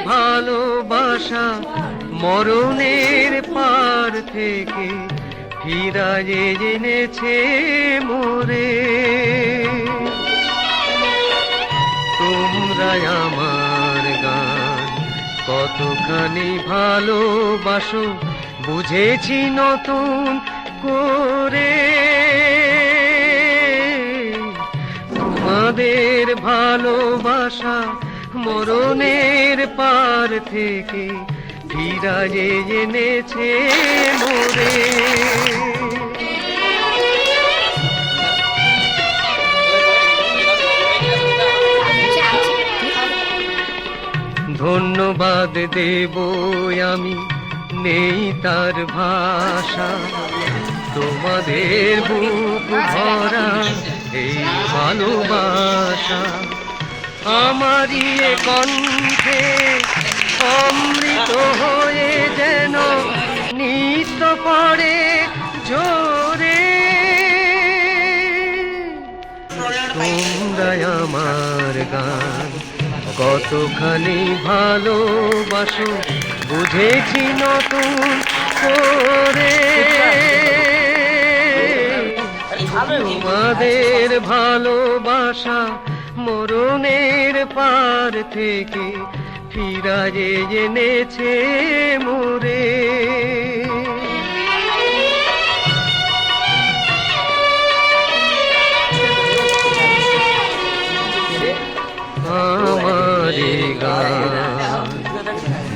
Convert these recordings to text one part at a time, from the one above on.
ভালোবাসা মরণের পার থেকে ফিরায়ে এনেছে মোরে। তোমরা আমার গান কতখানি ভালোবাসো বুঝেছি নতুন করে। তোমাদের ভালোবাসা মরণের পার থেকে ফিরায়ে এনেছে মোরে। ধন্যবাদ দেব আমি নেই তার ভাষা, তোমাদের বুক ভরা এই ভালোবাসা। আমারই এ কণ্ঠে অমৃত হয়ে যেন নিত্য পড়ে জোরে। তোমরা আমার গান কতখানি ভালোবাসো বুঝেছি নতুন করে। তোমাদের ভালোবাসা মরণের পার থেকে ফিরায়ে এনেছে মোরে। আমারে গান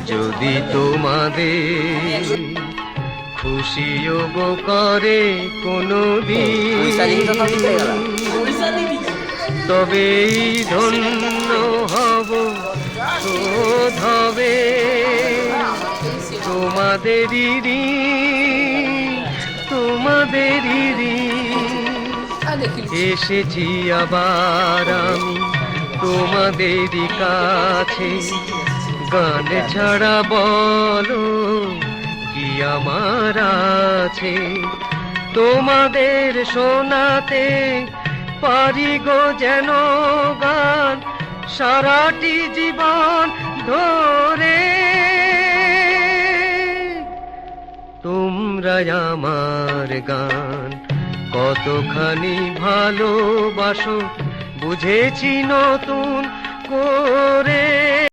যদি তোমাদের খুশিও গো করে কোনদিন, তবেই ধন্য হব শোধ হবে তোমাদেরই ঋণ, তোমাদেরই ঋণ। এসেছি আবার আমি তোমাদেরই কাছে, গান ছাড়া বলো কি আমার আছে। তোমাদের শোনাতে পারি গো যেন গান সারাটি জীবন ধরে। তোমরা আমার গান কতখানি ভালোবাসো বুঝেছি নতুন করে।